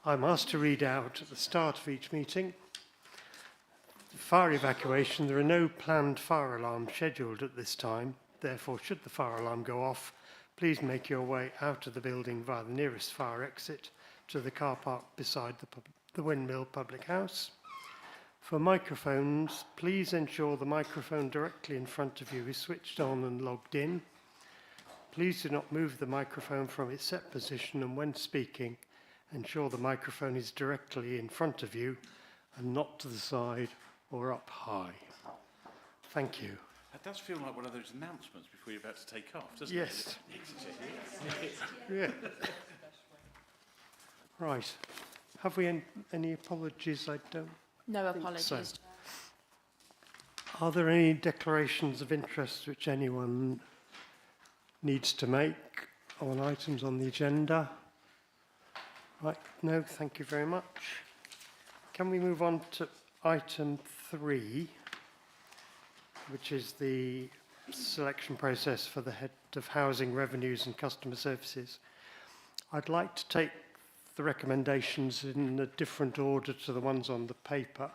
I'm asked to read out at the start of each meeting. Fire evacuation. There are no planned fire alarms scheduled at this time. Therefore, should the fire alarm go off, please make your way out of the building via the nearest fire exit to the car park beside the Windmill Public House. For microphones, please ensure the microphone directly in front of you is switched on and logged in. Please do not move the microphone from its set position, and when speaking, ensure the microphone is directly in front of you and not to the side or up high. Thank you. That does feel like one of those announcements before you're about to take off, doesn't Yes. it? Yeah. Right. Have we any apologies? I don't. No apologies. So. Are there any declarations of interest which anyone needs to make on items on the agenda? Right, no, thank you very much. Can we move on to item 3, which is the selection process for the Head of Housing, Revenues and Customer Services? I'd like to take the recommendations in a different order to the ones on the paper,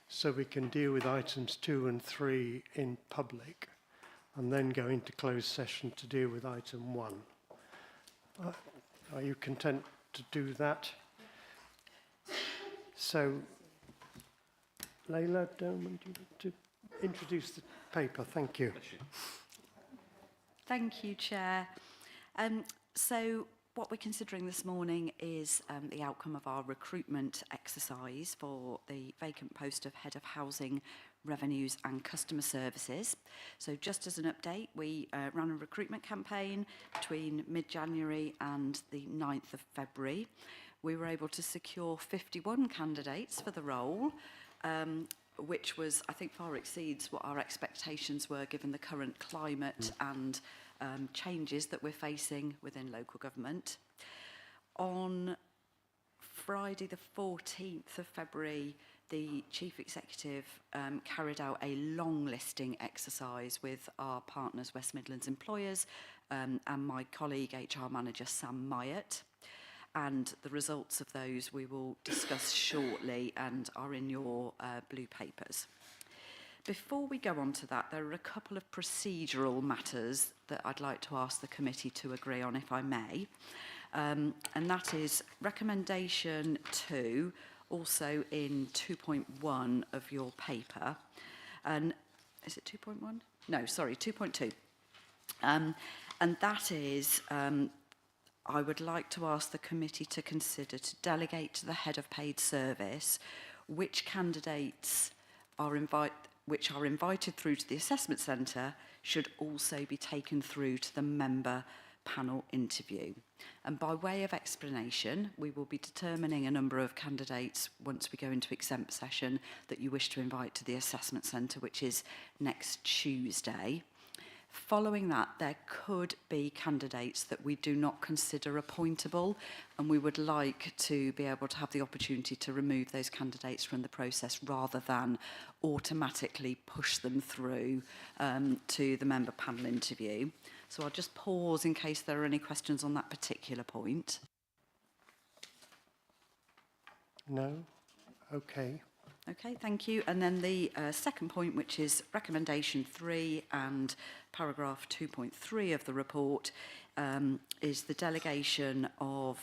so we can deal with items 2 and 3 in public, and then go into closed session to deal with item 1. Are you content to do that? So, Leila, don't want you to introduce the paper. Thank you. Thank you, Chair. So what we're considering this morning is the outcome of our recruitment exercise for the vacant post of Head of Housing, Revenues and Customer Services. So just as an update, we ran a recruitment campaign between mid-January and the 9th of February. We were able to secure 51 candidates for the role, which was, I think, far exceeds what our expectations were given the current climate and changes that we're facing within local government. On Friday the 14th of February, the Chief Executive carried out a long listing exercise with our partners, West Midlands Employers, and my colleague, HR Manager Sam Myatt. And the results of those we will discuss shortly and are in your blue papers. Before we go on to that, there are a couple of procedural matters that I'd like to ask the committee to agree on, if I may. And that is recommendation 2, also in 2.1 of your paper. And is it 2.1? No, sorry, 2.2. And that is, I would like to ask the committee to consider to delegate to the Head of Paid Service which candidates which are invited through to the assessment centre should also be taken through to the member panel interview. And by way of explanation, we will be determining a number of candidates once we go into exempt session that you wish to invite to the assessment centre, which is next Tuesday. Following that, there could be candidates that we do not consider appointable, and we would like to be able to have the opportunity to remove those candidates from the process rather than automatically push them through to the member panel interview. So I'll just pause in case there are any questions on that particular point. No? Okay. Okay, thank you. And then the second point, which is recommendation 3 and paragraph 2.3 of the report, is the delegation of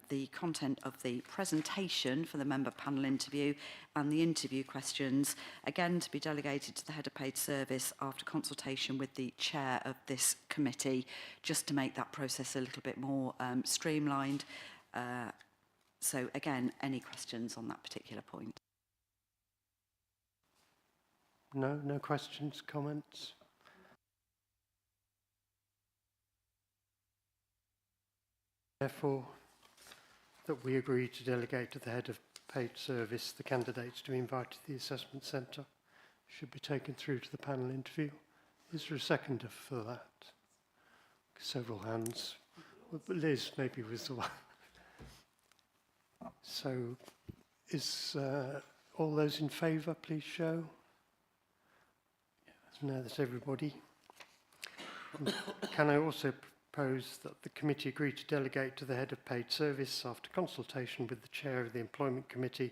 the content of the presentation for the member panel interview and the interview questions, again to be delegated to the Head of Paid Service after consultation with the chair of this committee, just to make that process a little bit more streamlined. So again, any questions on that particular point? No questions, comments? Therefore, that we agree to delegate to the Head of Paid Service the candidates to be invited to the assessment centre should be taken through to the panel interview. Is there a seconder for that? Several hands. Liz maybe was the one. So, is all those in favour, please show. No, that's everybody. Can I also propose that the committee agree to delegate to the head of paid service, after consultation with the chair of the employment committee,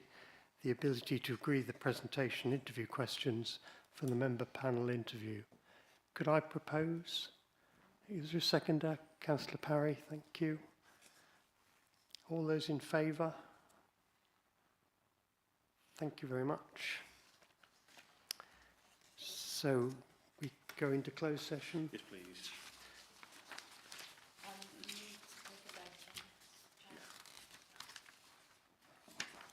the ability to agree the presentation interview questions for the member panel interview. Could I propose? Is there a seconder? Councillor Parry, thank you. All those in favour? Thank you very much. So we go into closed session. Yes, please.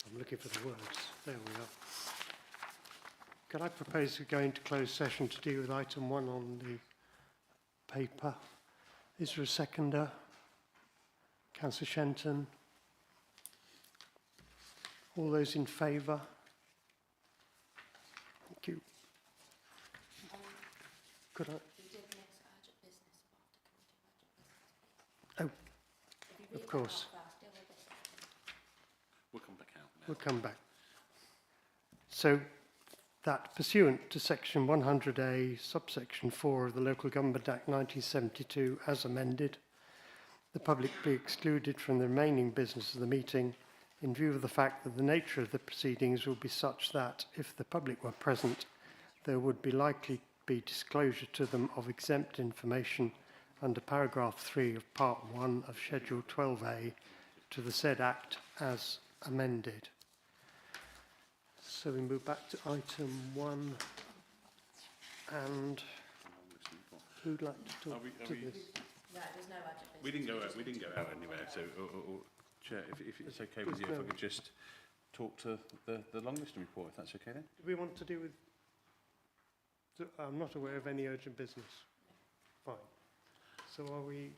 I'm looking for the words. There we are. Could I propose we go into closed session to deal with item 1 on the paper? Is there a seconder? Councillor Shenton. All those in favour? Thank you. Could I? Oh, of course. We'll come back out now. We'll come back. So that pursuant to section 100A, subsection 4 of the Local Government Act 1972 as amended, the public be excluded from the remaining business of the meeting in view of the fact that the nature of the proceedings will be such that if the public were present, there would be likely be disclosure to them of exempt information under paragraph 3 of part 1 of schedule 12A to the said act as amended. So we move back to item 1, and who'd like to talk to this? No, there's no urgent business. We didn't go out anywhere. So, Chair, if it's okay with you, if I could just talk to the long list report, if that's okay then. Do we want to do with? I'm not aware of any urgent business. Fine. So are we?